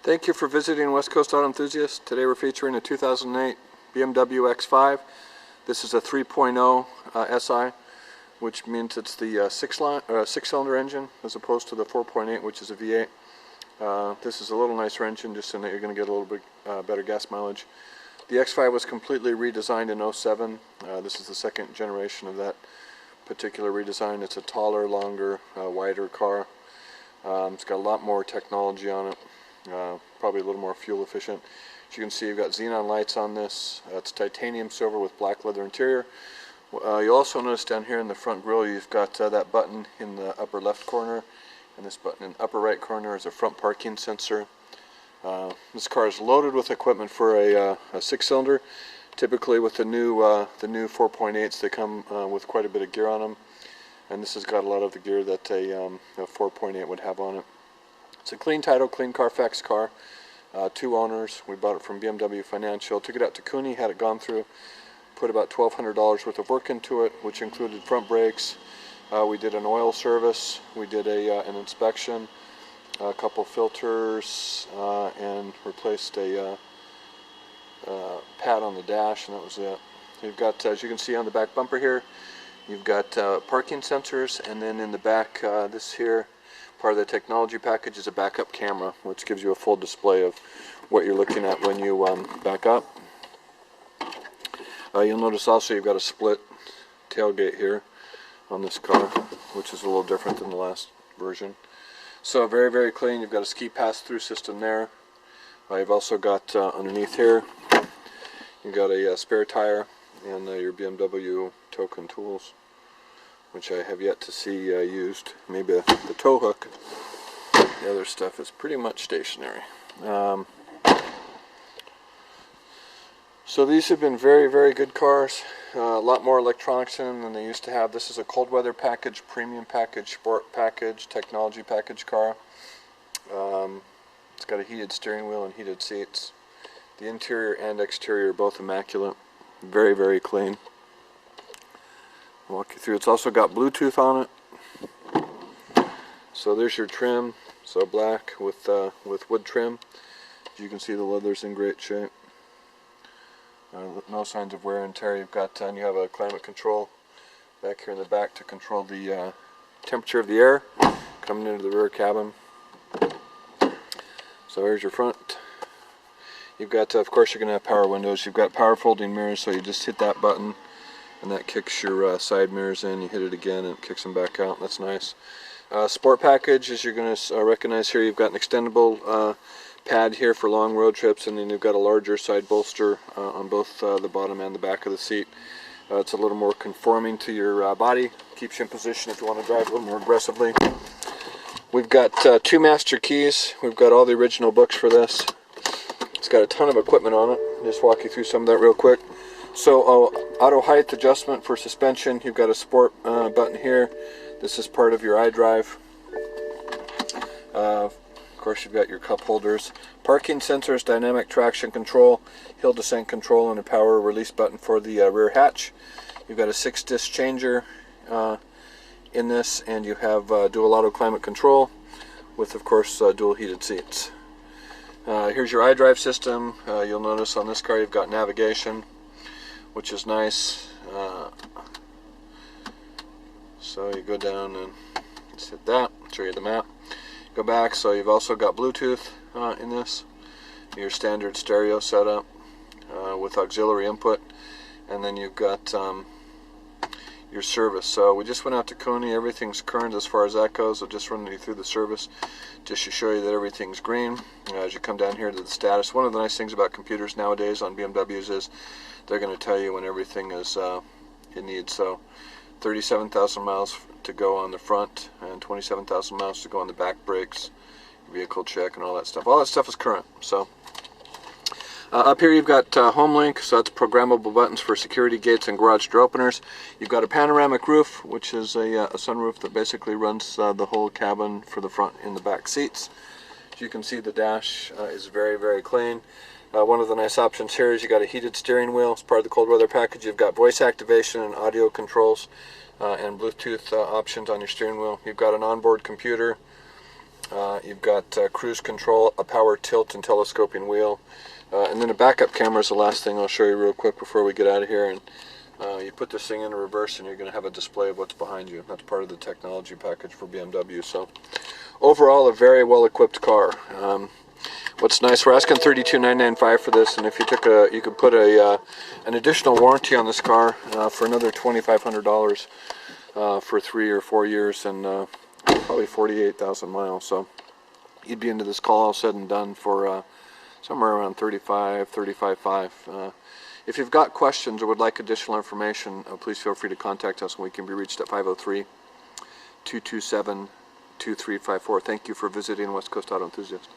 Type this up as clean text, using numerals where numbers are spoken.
Thank you for visiting West Coast Auto Enthusiasts. Today we're featuring a 2008 BMW X5. This is a 3.0 SI, which means it's the six-cylinder engine as opposed to the 4.8, which is a V8. This is a little nicer engine, just in that you're going to get a little bit better gas mileage. The X5 was completely redesigned in 07. This is the second generation of that particular redesign. It's a taller, longer, wider car. It's got a lot more technology on it. Probably a little more fuel efficient. As you can see, you've got xenon lights on this. It's titanium silver with black leather interior. You'll also notice down here in the front grille you've got that button in the upper left corner, and this button in the upper right corner is a front parking sensor. This car is loaded with equipment for a six-cylinder. Typically with the new 4.8s, they come with quite a bit of gear on them, and this has got a lot of the gear that a 4.8 would have on it. It's a clean title, clean Carfax car. 2 owners. We bought it from BMW Financial. Took it out to Cooney, had it gone through. Put about $1,200 worth of work into it, which included front brakes. We did an oil service. We did an inspection, a couple filters, and replaced a pad on the dash, and that was it. You've got, as you can see on the back bumper here, you've got parking sensors, and then in the back, this here, part of the technology package is a backup camera, which gives you a full display of what you're looking at when you back up. You'll notice also you've got a split tailgate here on this car, which is a little different than the last version. So very, very clean. You've got a ski pass-through system there. You've also got underneath here, you've got a spare tire and your BMW token tools, which I have yet to see used. Maybe the tow hook. The other stuff is pretty much stationary. So these have been very, very good cars. A lot more electronics in them than they used to have. This is a cold weather package, premium package, sport package, technology package car. It's got a heated steering wheel and heated seats. The interior and exterior are both immaculate. Very, very clean. Walk you through. It's also got Bluetooth on it. So there's your trim. So black with wood trim. As you can see, the leather's in great shape. No signs of wear and tear. You've got, and you have a climate control back here in the back to control the temperature of the air coming into the rear cabin. So here's your front. You've got, of course, you're going to have power windows. You've got power folding mirrors, so you just hit that button and that kicks your side mirrors in. You hit it again and it kicks them back out. That's nice. Sport package, as you're going to recognize here, you've got an extendable pad here for long road trips, and then you've got a larger side bolster on both the bottom and the back of the seat. It's a little more conforming to your body. Keeps you in position if you want to drive a little more aggressively. We've got 2 master keys. We've got all the original books for this. It's got a ton of equipment on it. I'll just walk you through some of that real quick. So auto height adjustment for suspension. You've got a sport button here. This is part of your iDrive. Of course, you've got your cup holders. Parking sensors, dynamic traction control, hill descent control, and a power release button for the rear hatch. You've got a 6-disc changer in this, and you have dual auto climate control with, of course, dual heated seats. Here's your iDrive system. You'll notice on this car you've got navigation, which is nice. So you go down and just hit that, show you the map. Go back, so you've also got Bluetooth in this. Your standard stereo setup with auxiliary input, and then you've got your service. So we just went out to Coney. Everything's current as far as that goes. I'll just run you through the service just to show you that everything's green. As you come down here to the status, one of the nice things about computers nowadays on BMWs is they're going to tell you when everything is in need. So 37,000 miles to go on the front and 27,000 miles to go on the back brakes, vehicle check, and all that stuff. All that stuff is current. So up here you've got home link, so that's programmable buttons for security gates and garage door openers. You've got a panoramic roof, which is a sunroof that basically runs the whole cabin for the front and the back seats. As you can see, the dash is very, very clean. One of the nice options here is you got a heated steering wheel. As part of the cold weather package, you've got voice activation and audio controls and Bluetooth options on your steering wheel. You've got an onboard computer. You've got cruise control, a power tilt and telescoping wheel, and then a backup camera is the last thing I'll show you real quick before we get out of here. And you put this thing in reverse and you're going to have a display of what's behind you. That's part of the technology package for BMW. So overall, a very well equipped car. What's nice, we're asking $32,995 for this, and if you took you could put an additional warranty on this car for another $2,500 for 3 or 4 years and probably 48,000 miles. So you'd be into this car all said and done for somewhere around $35,500. If you've got questions or would like additional information, please feel free to contact us, and we can be reached at 503-227-2354. Thank you for visiting West Coast Auto Enthusiast.